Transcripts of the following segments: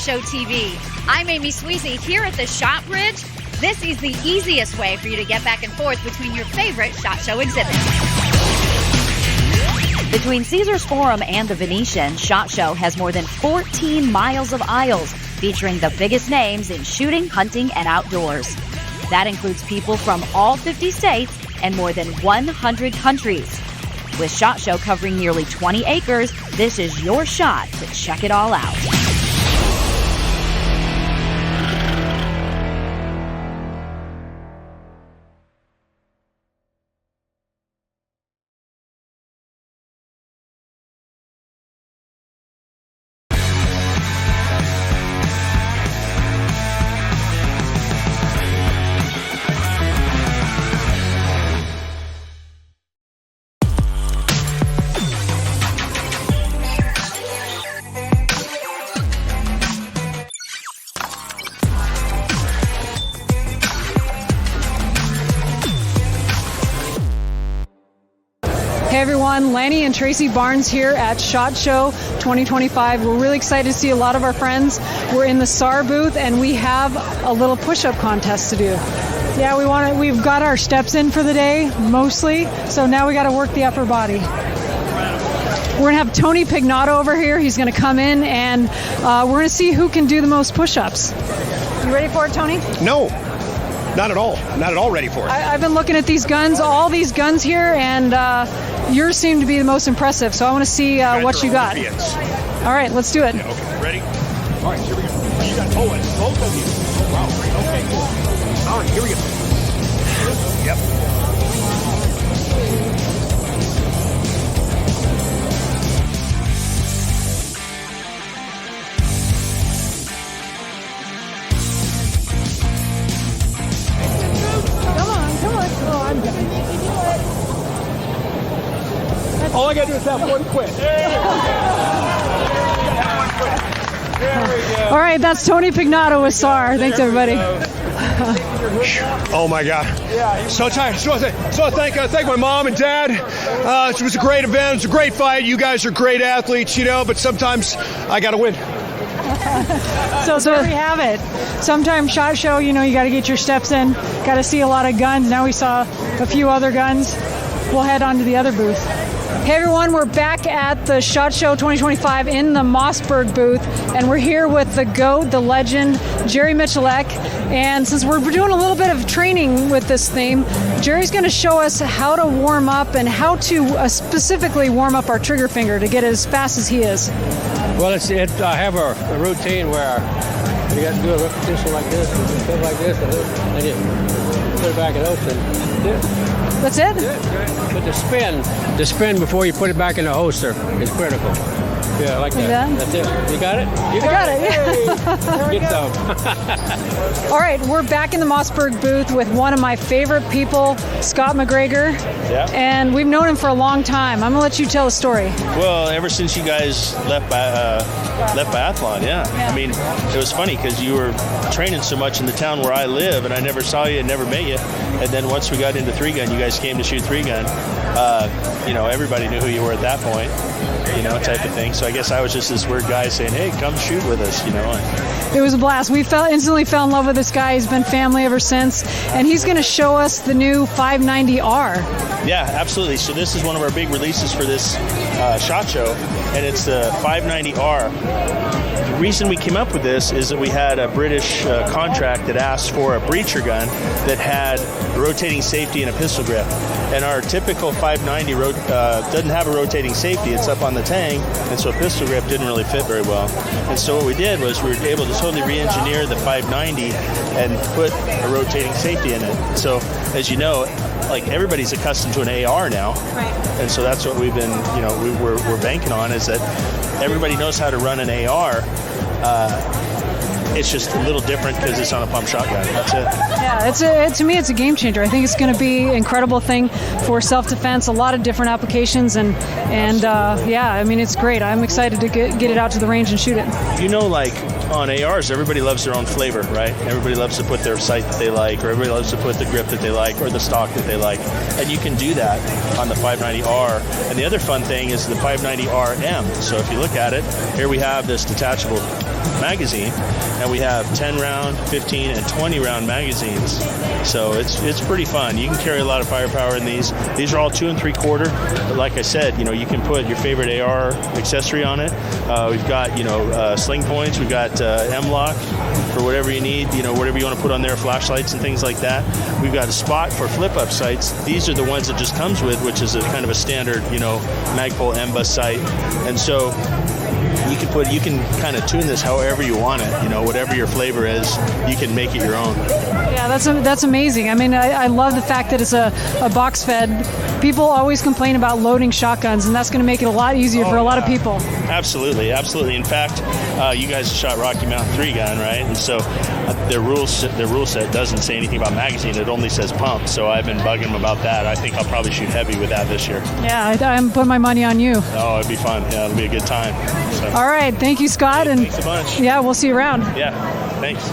Show TV. I'm Amy Sweezy here at the Shot Bridge. This is the easiest way for you to get back and forth between your favorite SHOT Show exhibits. Between Caesars Forum and the Venetian, SHOT Show has more than 14 miles of aisles featuring the biggest names in shooting, hunting, and outdoors. That includes people from all 50 states and more than 100 countries. With SHOT Show covering nearly 20 acres, this is your shot to check it all out. Hey everyone, Lanny and Tracy Barnes here at SHOT Show 2025. We're really excited to see a lot of our friends. We're in the SAR booth and we have a little push-up contest to do. Yeah, we've got our steps in for the day, mostly, so now we got to work the upper body. We're going to have Tony Pignato over here. He's going to come in and we're going to see who can do the most push-ups. You ready for it, Tony? No. Not at all. Not at all ready for it. I've been looking at these guns, all these guns here, and yours seem to be the most impressive. So I want to see what you got. All right, let's do it. Yeah, okay, ready? All right, here we go. You got both of you. Oh, wow. Okay, cool. All right, here we go. Yep. All I got to do is have one quit. There we go. All right, that's Tony Pignato with SAR. Thanks, everybody. Oh, my God. So tired. So I thank my mom and dad. It was a great event. It was a great fight. You guys are great athletes, but sometimes I got to win. So there we have it. Sometimes SHOT Show, you got to get your steps in. Got to see a lot of guns. Now we saw a few other guns. We'll head on to the other booth. Hey everyone, we're back at the SHOT Show 2025 in the Mossberg booth, and we're here with the GOAT, the legend, Jerry Michalek. And since we're doing a little bit of training with this theme, Jerry's going to show us how to warm up and how to specifically warm up our trigger finger to get as fast as he is. Well, I have a routine where you got to do a repetition like this, and put it like this, and you put it back in holster. That's it? Yeah, but the spin before you put it back in the holster is critical. Yeah, like that. That's it. You got it? You got it. Hey, get some. All right, we're back in the Mossberg booth with one of my favorite people, Scott McGregor. Yeah. And we've known him for a long time. I'm going to let you tell the story. Well, ever since you guys left biathlon, yeah. I mean, it was funny because you were training so much in the town where I live, and I never saw you and never met you. And then once we got into 3-gun, you guys came to shoot 3-gun. Everybody knew who you were at that point, type of thing. So I guess I was just this weird guy saying, hey, come shoot with us, It was a blast. We instantly fell in love with this guy. He's been family ever since. And he's going to show us the new 590R. Yeah, absolutely. So this is one of our big releases for this SHOT Show, and it's the 590R. The reason we came up with this is that we had a British contract that asked for a breacher gun that had rotating safety and a pistol grip. And our typical 590 doesn't have a rotating safety. It's up on the tang, and so a pistol grip didn't really fit very well. And so what we did was we were able to totally re-engineer the 590 and put a rotating safety in it. So as you know, like everybody's accustomed to an AR now. Right. And so that's what we've been, we're banking on, is that everybody knows how to run an AR. It's just a little different because it's on a pump shotgun. That's it. Yeah, to me, it's a game changer. I think it's going to be an incredible thing for self-defense, a lot of different applications, and it's great. I'm excited to get it out to the range and shoot it. Like on ARs, everybody loves their own flavor, right? Everybody loves to put their sight that they like, or everybody loves to put the grip that they like, or the stock that they like. And you can do that on the 590R. And the other fun thing is the 590RM. So if you look at it, here we have this detachable magazine, and we have 10 round, 15, and 20 round magazines. So it's pretty fun. You can carry a lot of firepower in these. These are all 2 3/4. But like I said, you can put your favorite AR accessory on it. We've got sling points. We've got M-lock for whatever you need. Whatever you want to put on there, flashlights and things like that. We've got a spot for flip-up sights. These are the ones it just comes with, which is a kind of a standard, Magpul M-bus sight. And so you can kind of tune this however you want it. Whatever your flavor is, you can make it your own. Yeah, that's amazing. I mean, I love the fact that it's a box fed. People always complain about loading shotguns, and that's going to make it a lot easier for a lot of people. Absolutely. In fact, you guys shot Rocky Mountain 3 gun, right? And so their rule set doesn't say anything about magazine. It only says pump. So I've been bugging them about that. I think I'll probably shoot heavy with that this year. Yeah, I'm putting my money on you. Oh, it'd be fun. Yeah, it'll be a good time. So. All right. Thank you, Scott. And thanks a bunch. Yeah, we'll see you around. Yeah, thanks.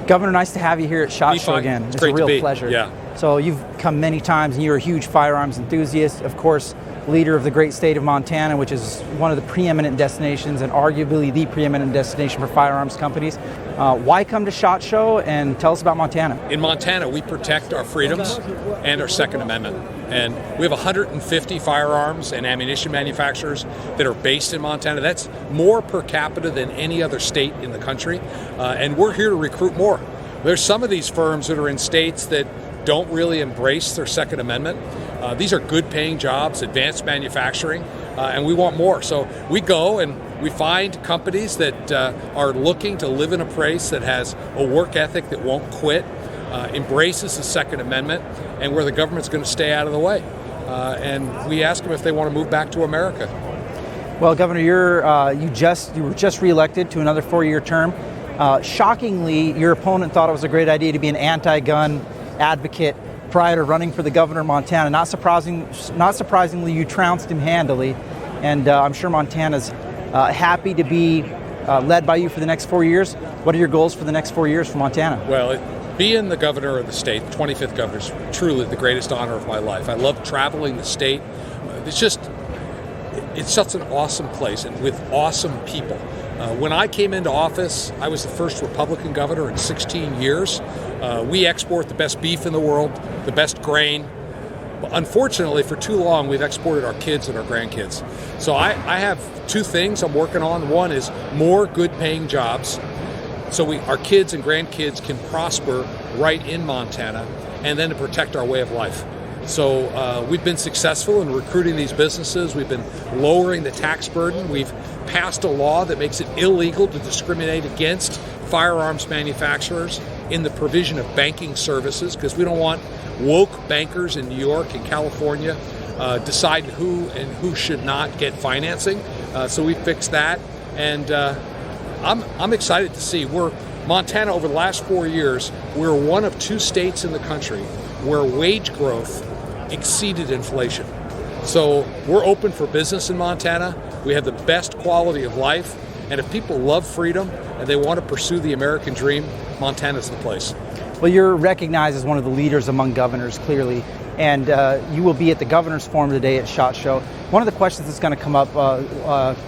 Governor, nice to have you here at SHOT Show again. It's a great real to be. pleasure. Yeah. So you've come many times, and you're a huge firearms enthusiast. Of course, leader of the great state of Montana, which is one of the preeminent destinations and arguably the preeminent destination for firearms companies. Why come to SHOT Show, and tell us about Montana? In Montana, we protect our freedoms and our Second Amendment. And we have 150 firearms and ammunition manufacturers that are based in Montana. That's more per capita than any other state in the country. And we're here to recruit more. There's some of these firms that are in states that don't really embrace their Second Amendment. These are good paying jobs, advanced manufacturing, and we want more. So we go and we find companies that are looking to live in a place that has a work ethic that won't quit, embraces the Second Amendment, and where the government's going to stay out of the way. And we ask them if they want to move back to America. Well, Governor, you were just reelected to another 4-year term. Shockingly, your opponent thought it was a great idea to be an anti-gun advocate prior to running for the governor of Montana. Not surprisingly, you trounced him handily, and I'm sure Montana's happy to be led by you for the next 4 years. What are your goals for the next 4 years for Montana? Well, being the governor of the state, the 25th governor, is truly the greatest honor of my life. I love traveling the state. It's such an awesome place and with awesome people. When I came into office, I was the first Republican governor in 16 years. We export the best beef in the world, the best grain. But unfortunately, for too long, we've exported our kids and our grandkids. So I have 2 things I'm working on. One is more good-paying jobs, so our kids and grandkids can prosper right in Montana, and then to protect our way of life. So we've been successful in recruiting these businesses. We've been lowering the tax burden. We've passed a law that makes it illegal to discriminate against firearms manufacturers in the provision of banking services, because we don't want woke bankers in New York and California decide who should not get financing. So we fixed that, and I'm excited to see Montana over the last 4 years. We're one of 2 states in the country where wage growth exceeded inflation. So we're open for business in Montana. We have the best quality of life, and if people love freedom and they want to pursue the American dream, Montana's the place. Well, you're recognized as one of the leaders among governors, clearly, and you will be at the Governor's Forum today at SHOT Show. One of the questions that's going to come up,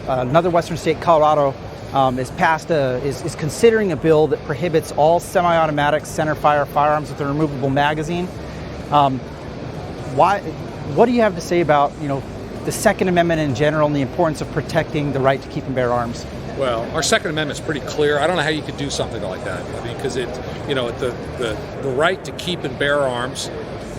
another Western state, Colorado, is considering a bill that prohibits all semi-automatic centerfire firearms with a removable magazine. What do you have to say about the Second Amendment in general and the importance of protecting the right to keep and bear arms? Well, our Second Amendment's pretty clear. I don't know how you could do something like that. I mean, because the right to keep and bear arms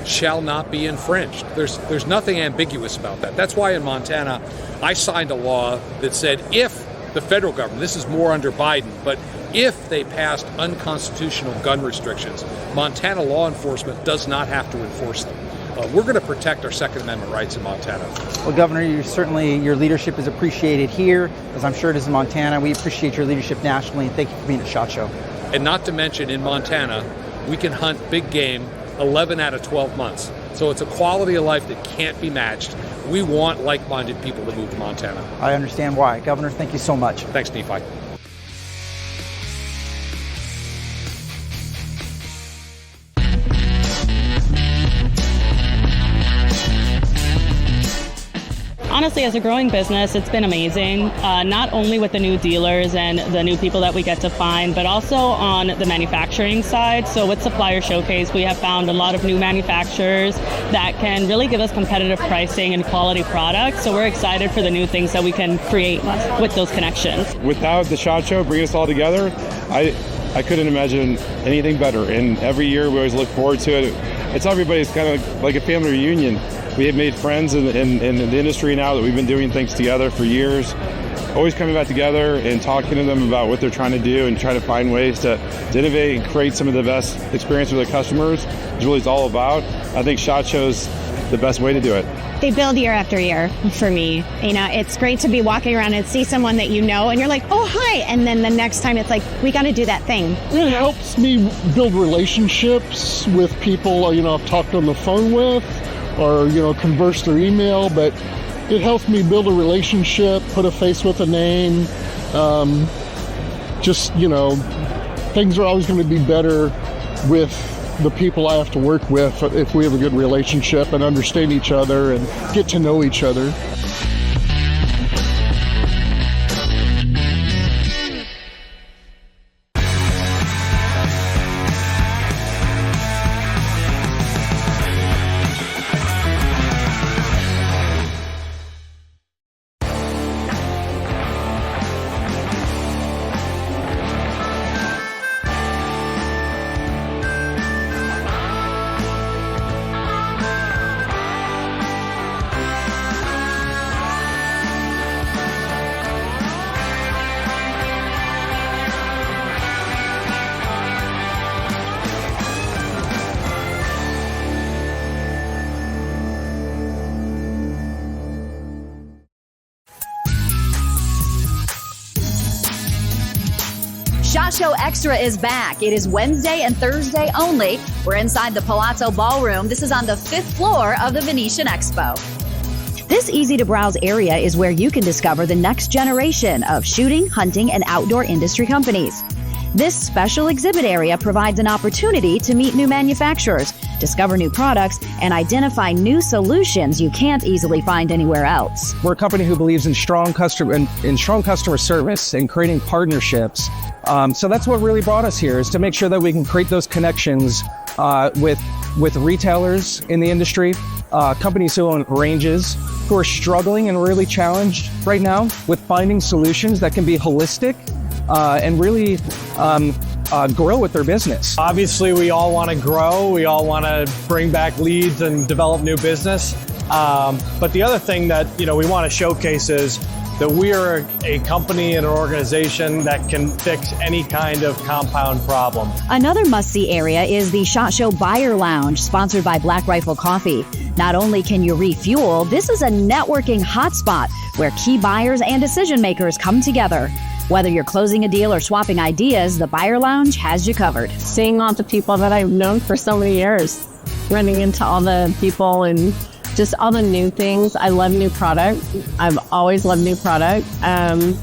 shall not be infringed. There's nothing ambiguous about that. That's why in Montana, I signed a law that said if the federal government, this is more under Biden, but if they passed unconstitutional gun restrictions, Montana law enforcement does not have to enforce them. We're going to protect our Second Amendment rights in Montana. Well, Governor, your leadership is appreciated here, as I'm sure it is in Montana. We appreciate your leadership nationally, and thank you for being at SHOT Show. And not to mention, in Montana, we can hunt big game 11 out of 12 months. So it's a quality of life that can't be matched. We want like-minded people to move to Montana. I understand why. Governor, thank you so much. Thanks, Nephi. Honestly, as a growing business, it's been amazing, not only with the new dealers and the new people that we get to find, but also on the manufacturing side. So with Supplier Showcase, we have found a lot of new manufacturers that can really give us competitive pricing and quality products. So we're excited for the new things that we can create with those connections. Without the SHOT Show bringing us all together, I couldn't imagine anything better. And every year we always look forward to it. It's everybody's kind of like a family reunion. We have made friends in the industry now that we've been doing things together for years. Always coming back together and talking to them about what they're trying to do and trying to find ways to innovate and create some of the best experience for their customers is what it's all about. I think SHOT Show's the best way to do it. They build year after year for me. You know, it's great to be walking around and see someone that you know and you're like, oh, hi. And then the next time it's like, we got to do that thing. It helps me build relationships with people, I've talked on the phone with, or converse through email, but it helps me build a relationship, put a face with a name. Things are always going to be better with the people I have to work with if we have a good relationship and understand each other and get to know each other. SHOT Show Extra is back. It is Wednesday and Thursday only. We're inside the Palazzo Ballroom. This is on the 5th floor of the Venetian Expo. This easy-to-browse area is where you can discover the next generation of shooting, hunting, and outdoor industry companies. This special exhibit area provides an opportunity to meet new manufacturers, discover new products, and identify new solutions you can't easily find anywhere else. We're a company who believes in strong customer service and creating partnerships. So that's what really brought us here, is to make sure that we can create those connections with retailers in the industry, companies who own ranges, who are struggling and really challenged right now with finding solutions that can be holistic and really grow with their business. Obviously, we all want to grow. We all want to bring back leads and develop new business. But the other thing that we want to showcase is that we are a company and an organization that can fix any kind of compound problem. Another must-see area is the SHOT Show Buyer Lounge, sponsored by Black Rifle Coffee. Not only can you refuel, this is a networking hotspot where key buyers and decision makers come together. Whether you're closing a deal or swapping ideas, the Buyer Lounge has you covered. Seeing all the people that I've known for so many years, running into all the people and just all the new things. I love new product. I've always loved new product, and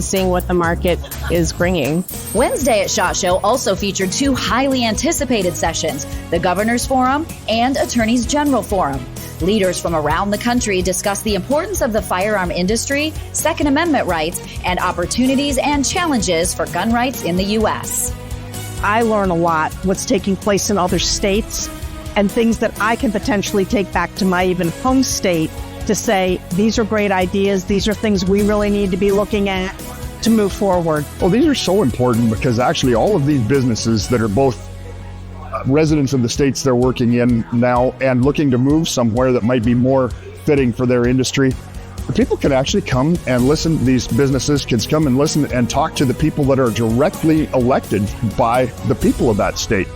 seeing what the market is bringing. Wednesday at SHOT Show also featured 2 highly anticipated sessions, the Governor's Forum and Attorneys General Forum. Leaders from around the country discuss the importance of the firearm industry, Second Amendment rights, and opportunities and challenges for gun rights in the U.S. I learn a lot what's taking place in other states and things that I can potentially take back to my even home state to say, these are great ideas. These are things we really need to be looking at to move forward. Well, these are so important because actually all of these businesses that are both residents of the states they're working in now and looking to move somewhere that might be more fitting for their industry, the people can actually come and listen. These businesses can come and listen and talk to the people that are directly elected by the people of that state.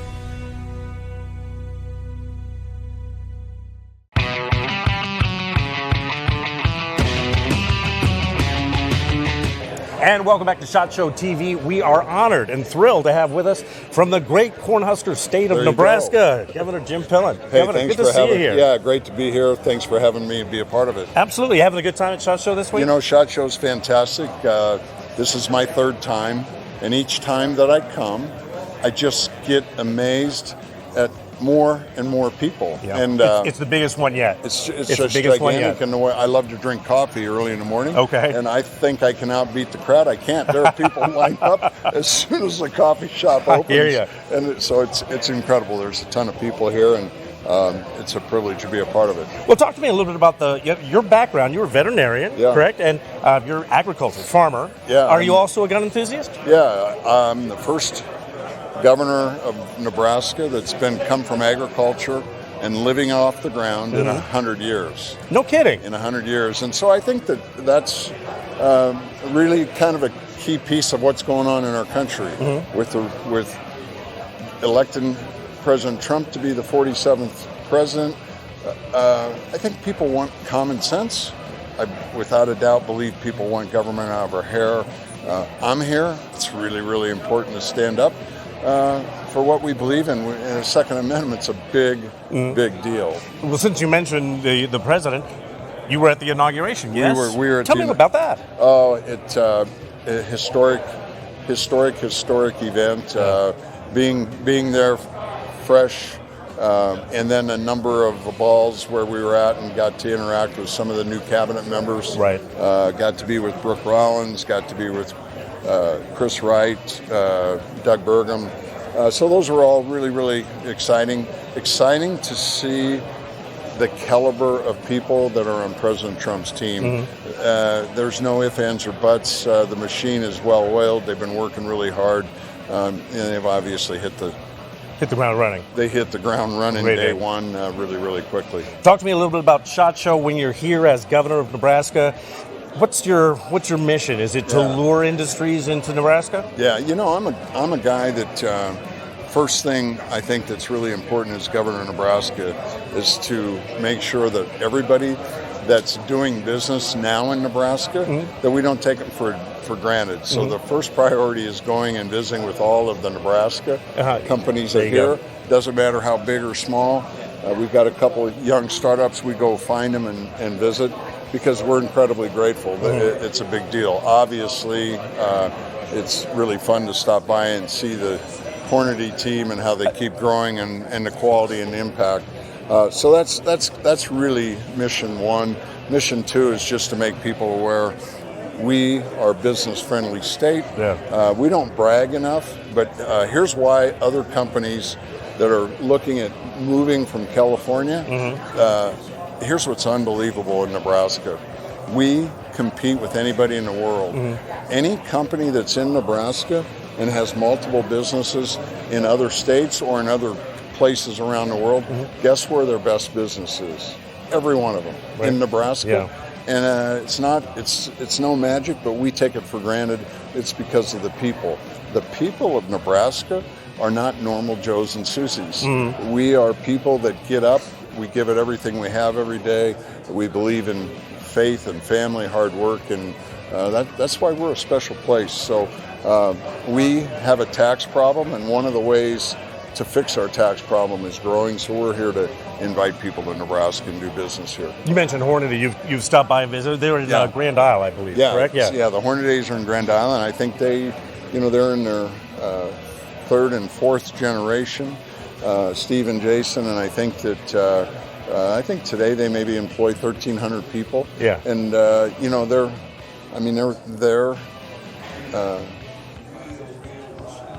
And welcome back to SHOT Show TV. We are honored and thrilled to have with us from the great Cornhusker state of Nebraska, Governor Jim Pillen. Hey, Governor, thanks good to see you here. Yeah, great to be here. Thanks for having me be a part of it. Absolutely. Having a good time at SHOT Show this week? You know, SHOT Show's fantastic. This is my third time, and each time that I come, I just get amazed at more and more people. Yeah. And it's the biggest one yet. It's the just biggest one gigantic. yet. And the way I love to drink coffee early in the morning. Okay. And I think I can outbeat the crowd. I can't. There are people lined up as soon as the coffee shop opens. I hear you. And so it's incredible. There's a ton of people here, and it's a privilege to be a part of it. Well, talk to me a little bit about your background. You're a veterinarian, correct? And you're agriculture, farmer. Yeah. Are you also a gun enthusiast? Yeah. I'm the first governor of Nebraska that's come from agriculture and living off the ground in 100 years. No kidding. In 100 years. And so I think that's really kind of a key piece of what's going on in our country with electing President Trump to be the 47th president. I think people want common sense. I, without a doubt, believe people want government out of our hair. I'm here. It's really, really important to stand up for what we believe in. And the Second Amendment's a big deal. Well, since you mentioned the president, you were at the inauguration, yes? We were at Tell me about that. Oh, it's a historic event. Being there fresh, and then a number of balls where we were at and got to interact with some of the new cabinet members. Right. Got to be with Brooke Rollins, got to be with Chris Wright, Doug Burgum. So those were all really, really exciting. Exciting to see the caliber of people that are on President Trump's team. There's no ifs, ands, or buts. The machine is well oiled. They've been working really hard, and they've obviously hit the ground running. They hit the ground running day one really, really quickly. Talk to me a little bit about SHOT Show when you're here as governor of Nebraska. What's your mission? Is it to lure industries into Nebraska? Yeah, you know, I'm a guy that first thing I think that's really important as governor of Nebraska is to make sure that everybody that's doing business now in Nebraska, that we don't take it for granted. So the first priority is going and visiting with all of the Nebraska companies that are here. Doesn't matter how big or small. We've got a couple of young startups. We go find them and visit, because we're incredibly grateful. It's a big deal. Obviously, it's really fun to stop by and see the Hornady team and how they keep growing and the quality and the impact. So that's really mission one. Mission two is just to make people aware we are a business-friendly state. We don't brag enough, but here's why other companies that are looking at moving from California, here's what's unbelievable in Nebraska. We compete with anybody in the world. Any company that's in Nebraska and has multiple businesses in other states or in other places around the world, guess where their best business is? Every one of them in Nebraska. And it's no magic, but we take it for granted. It's because of the people. The people of Nebraska are not normal Joes and Susies. We are people that get up. We give it everything we have every day. We believe in faith and family, hard work, and that's why we're a special place. So we have a tax problem, and one of the ways to fix our tax problem is growing. So we're here to invite people to Nebraska and do business here. You mentioned Hornady. You've stopped by and visited. They're in Grand Isle, I believe. Correct? Yeah. The Hornadys are in Grand Isle. I think they're in their third and fourth generation. Steve and Jason, and I think that today they maybe employ 1,300 people. Yeah. And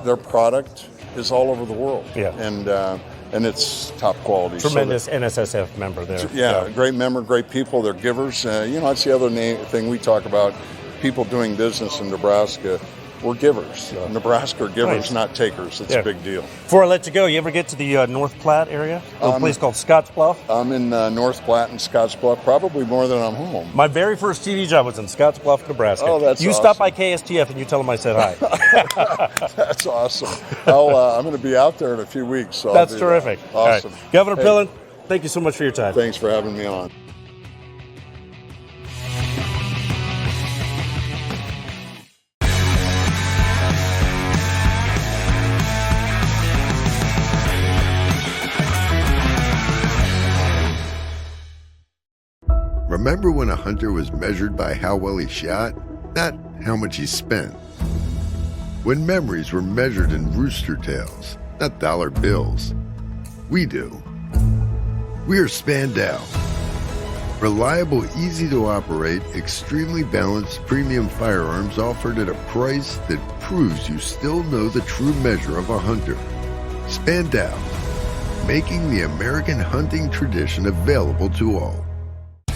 their product is all over the world. Yeah. And and it's top quality. Tremendous NSSF member there. Yeah, great member, great people. They're givers. That's the other thing we talk about. People doing business in Nebraska, we're givers. Nebraska are givers, not takers. It's a big deal. Before I let you go, you ever get to the North Platte area? A place called Scottsbluff? I'm in North Platte and Scottsbluff, probably more than I'm home. My very first TV job was in Scottsbluff, Nebraska. Oh, that's You awesome. stop by KSTF and you tell them I said hi. That's awesome. I'm going to be out there in a few weeks. So That's terrific. Awesome. All right. Governor Pillen, thank you so much for your time. Thanks for having me on. Remember when a hunter was measured by how well he shot, not how much he spent? When memories were measured in rooster tails, not dollar bills? We do. We're Spandau. Reliable, easy to operate, extremely balanced premium firearms offered at a price that proves you still know the true measure of a hunter. Spandau, making the American hunting tradition available to all.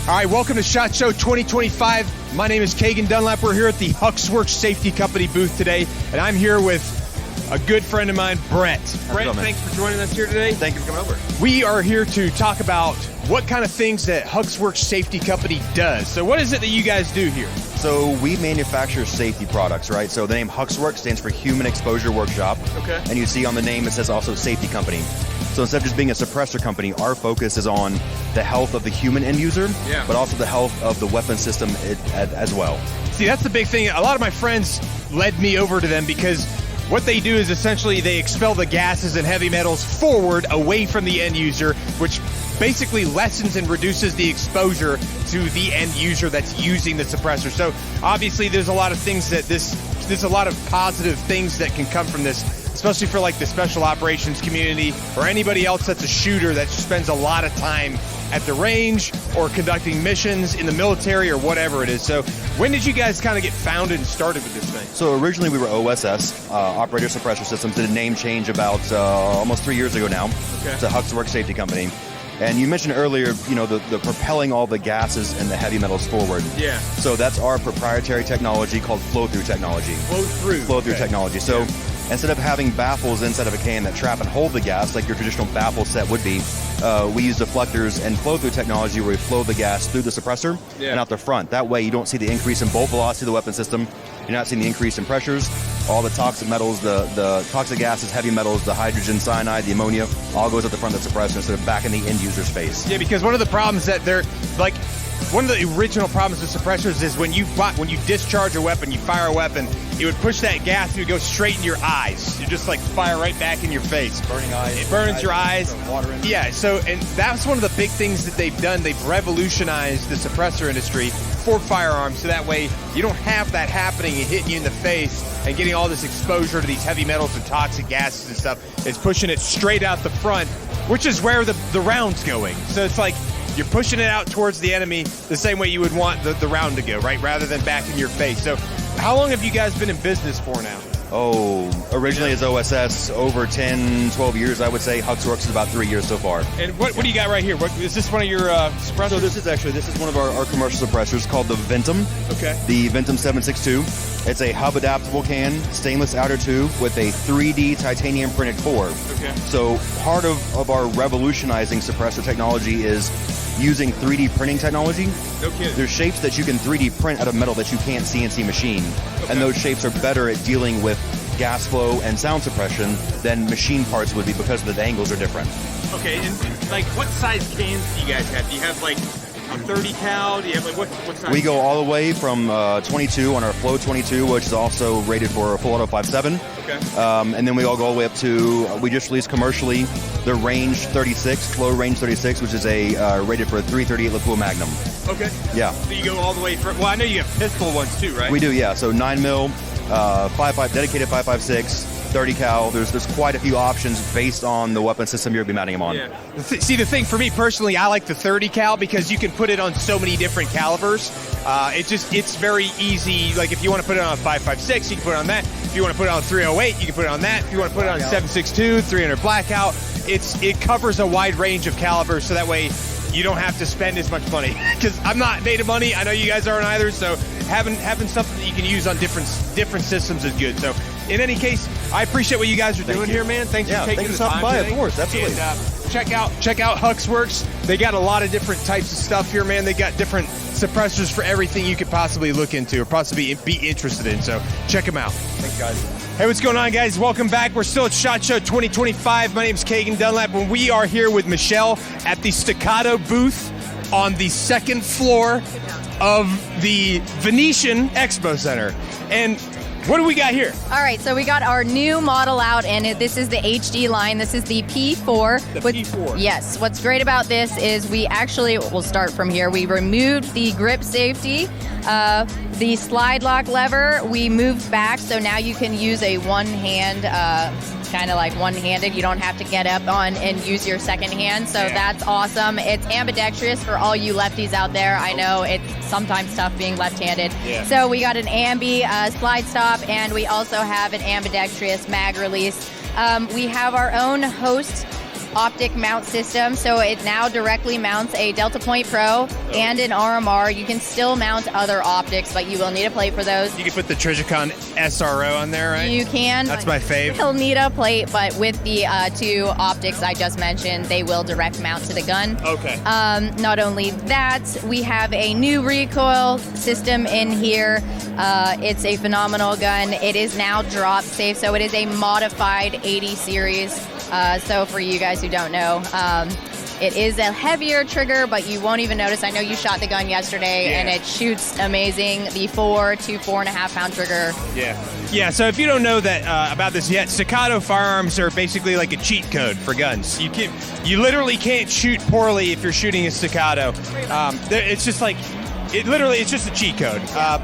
All right, welcome to SHOT Show 2025. My name is Kagan Dunlap. We're here at the Huxwrx Safety Company booth today, and I'm here with a good friend of mine, Brett. Brett, thanks for joining us here today. Thank you for coming over. We are here to talk about what kind of things that Huxwrx Safety Company does. So what is it that you guys do here? So we manufacture safety products, right? So the name Huxwrx stands for Human Exposure Workshop. Okay. And you see on the name it says also Safety Company. So instead of just being a suppressor company, our focus is on the health of the human end user, but also the health of the weapon system as well. See, that's the big thing. A lot of my friends led me over to them because what they do is essentially they expel the gases and heavy metals forward away from the end user, which basically lessens and reduces the exposure to the end user that's using the suppressor. So obviously there's a lot of things that there's a lot of positive things that can come from this, especially for like the special operations community or anybody else that's a shooter that spends a lot of time at the range or conducting missions in the military or whatever it is. So when did you guys kind of get founded and started with this thing? So originally we were OSS, Operator Suppressor Systems, did a name change about almost 3 years ago now to Huxwrx Safety Company. And you mentioned earlier, the propelling all the gases and the heavy metals forward. Yeah. So that's our proprietary technology called flow-through technology. Flow-through technology. So instead of having baffles inside of a can that trap and hold the gas like your traditional baffle set would be, we use deflectors and flow-through technology where we flow the gas through the suppressor and out the front. That way you don't see the increase in bolt velocity of the weapon system. You're not seeing the increase in pressures. All the toxic metals, the toxic gases, heavy metals, the hydrogen cyanide, the ammonia, all goes at the front of the suppressor instead of back in the end user's face. Yeah, because one of the problems that one of the original problems with suppressors is when you discharge a weapon, you fire a weapon, it would push that gas and it would go straight in your eyes. You just like fire right back in your face. Burning eyes. It burns your eyes. Water in. Yeah, so, and that's one of the big things that they've done. They've revolutionized the suppressor industry for firearms, so that way you don't have that happening and hitting you in the face and getting all this exposure to these heavy metals and toxic gases and stuff. It's pushing it straight out the front, which is where the round's going. So it's like you're pushing it out towards the enemy the same way you would want the round to go, right? Rather than back in your face. So how long have you guys been in business for now? Oh, originally as OSS, over 10, 12 years, I would say. Huxwrx is about 3 years so far. And what do you got right here? Is this one of your suppressors? So this is one of our commercial suppressors called the Ventum. Okay. The Ventum 762. It's a hub adaptable can, stainless outer tube with a 3D titanium printed core. Okay. So part of our revolutionizing suppressor technology is using 3D printing technology. No kidding. There's shapes that you can 3D print out of metal that you can't CNC machine. Okay. And those shapes are better at dealing with gas flow and sound suppression than machine parts would be because the angles are different. Okay, and like what size cans do you guys have? Do you have like a 30 cal? Do you have like what size? We go all the way from 22 on our Flow 22, which is also rated for a full auto 5.7. Okay. And then we all go all the way up to, we just released commercially the Range 36, Flow Range 36, which is a rated for a 338 Lapua Magnum. Okay. Yeah. So you go all the way from, well, I know you have pistol ones too, right? We do, yeah. So 9mm, 5.5, dedicated 5.56, 30 cal. There's quite a few options based on the weapon system you'll be mounting them on. Yeah. See, the thing for me personally, I like the 30 cal because you can put it on so many different calibers. It's very easy. Like if you want to put it on a 5.56, you can put it on that. If you want to put it on 308, you can put it on that. If you want to put it on 7.62, 300 blackout, it covers a wide range of calibers, so that way you don't have to spend as much money. Because I'm not made of money. I know you guys aren't either. So having something that you can use on different systems is good. So in any case, I appreciate what you guys are doing here, man. Thanks for taking the time by, today. of course, absolutely. And, check out Huxwrx. They got a lot of different types of stuff here, man. They got different suppressors for everything you could possibly look into or possibly be interested in. So check them out. Thanks, guys. Hey, what's going on, guys? Welcome back. We're still at SHOT Show 2025. My name is Kagan Dunlap, and we are here with Michelle at the Staccato booth on the second floor of the Venetian Expo Center. And what do we got here? All right, so we got our new model out, and this is the HD line. This is the P4. P4. Yes. What's great about this is we'll start from here. We removed the grip safety. The slide lock lever, we moved back, so now you can use a one-hand, kind of like one-handed. You don't have to get up on and use your second hand, so that's awesome. It's ambidextrous for all you lefties out there. I know it's sometimes tough being left-handed. Yeah. So we got an ambi slide stop, and we also have an ambidextrous mag release. We have our own host optic mount system, so it now directly mounts a Delta Point Pro and an RMR. You can still mount other optics, but you will need a plate for those. You can put the Trijicon SRO on there, right? You can. That's my fave. You'll need a plate, but with the two optics I just mentioned, they will direct mount to the gun. Okay. Not only that, we have a new recoil system in here. It's a phenomenal gun. It is now drop safe, so it is a modified 80 series. So for you guys who don't know, it is a heavier trigger, but you won't even notice. I know you shot the gun yesterday, and it shoots amazing. The 4 to 4.5 pound trigger. Yeah. So if you don't know that about this yet, Staccato firearms are basically like a cheat code for guns. You literally can't shoot poorly if you're shooting a Staccato. It's just like. It's just a cheat code. I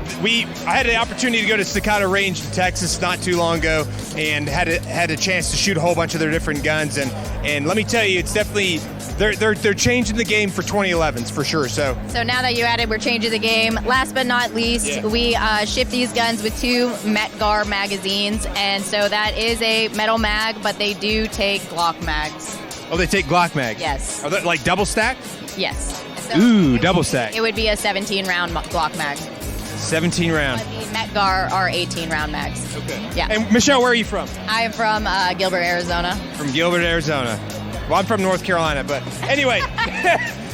had the opportunity to go to Staccato Range in Texas not too long ago, and had a chance to shoot a whole bunch of their different guns. And let me tell you, it's definitely they're changing the game for 2011s for sure. So now that you added, we're changing the game. Last but not least, we ship these guns with 2 Metgar magazines, and so that is a metal mag, but they do take Glock mags. Oh, they take Glock mags. Yes. Are they like double stack? Yes. Ooh, double stack. It would be a 17 round Glock mag. 17 round. The Metgar are 18 round mags. Okay. Yeah. And Michelle, where are you from? I'm from Gilbert, Arizona. From Gilbert, Arizona. Well, I'm from North Carolina, but anyway.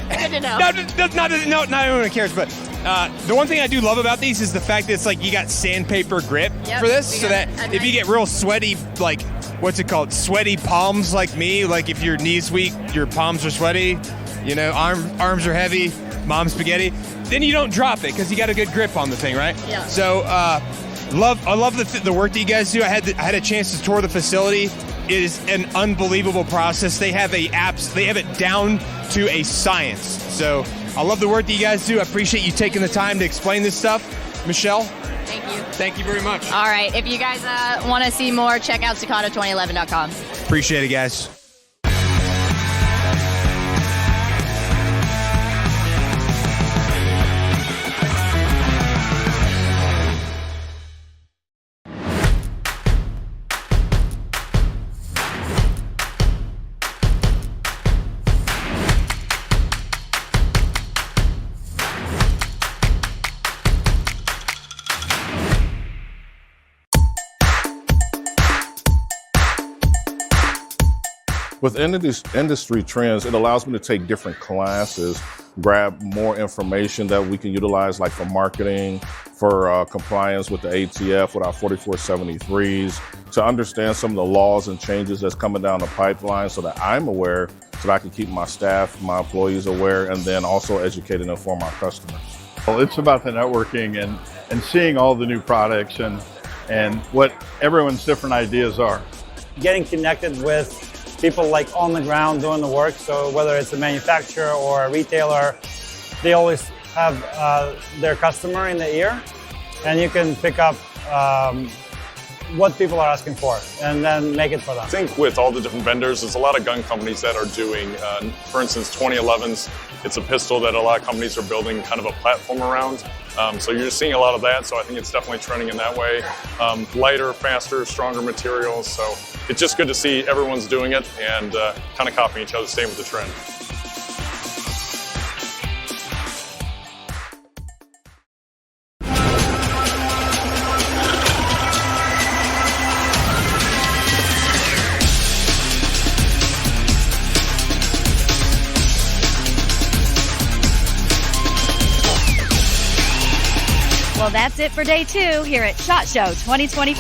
Good to know. Not everyone cares, but the one thing I do love about these is the fact that it's like you got sandpaper grip for this, so that if you get real sweaty, like, what's it called? Sweaty palms like me, like if your knee's weak, your palms are sweaty, you know, arms are heavy, mom's spaghetti, then you don't drop it because you got a good grip on the thing, right? Yeah. So I love the work that you guys do. I had a chance to tour the facility. It is an unbelievable process. They have they have it down to a science. So I love the work that you guys do. I appreciate you taking the time to explain this stuff. Michelle? Thank you. Thank you very much. All right. If you guys want to see more, check out Staccato2011.com. Appreciate it, guys. With industry trends, it allows me to take different classes, grab more information that we can utilize, like for marketing, for compliance with the ATF, with our 4473s, to understand some of the laws and changes that's coming down the pipeline so that I'm aware, so that I can keep my staff, my employees aware, and then also educate and inform our customers. Well, it's about the networking and seeing all the new products and what everyone's different ideas are. Getting connected with people like on the ground doing the work. So whether it's a manufacturer or a retailer, they always have their customer in the ear, and you can pick up what people are asking for and then make it for them. I think with all the different vendors, there's a lot of gun companies that are doing, for instance, 2011s. It's a pistol that a lot of companies are building kind of a platform around. So you're just seeing a lot of that. So I think it's definitely trending in that way. Lighter, faster, stronger materials. So it's just good to see everyone's doing it and kind of copying each other, staying with the trend. Well, that's it for day 2 here at SHOT Show 2025.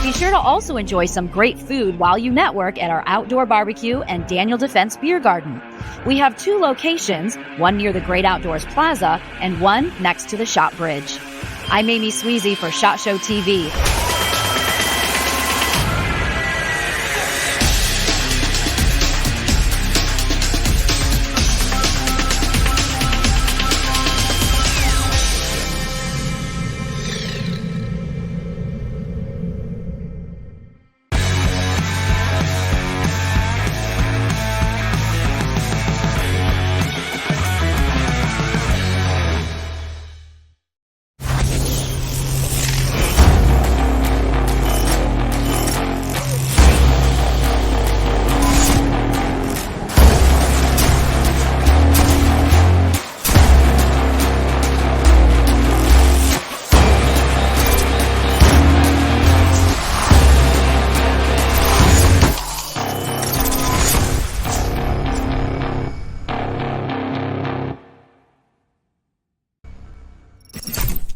Be sure to also enjoy some great food while you network at our outdoor barbecue and Daniel Defense Beer Garden. We have 2 locations, one near the Great Outdoors Plaza and one next to the Shot Bridge. I'm Amy Sweezy for SHOT Show TV.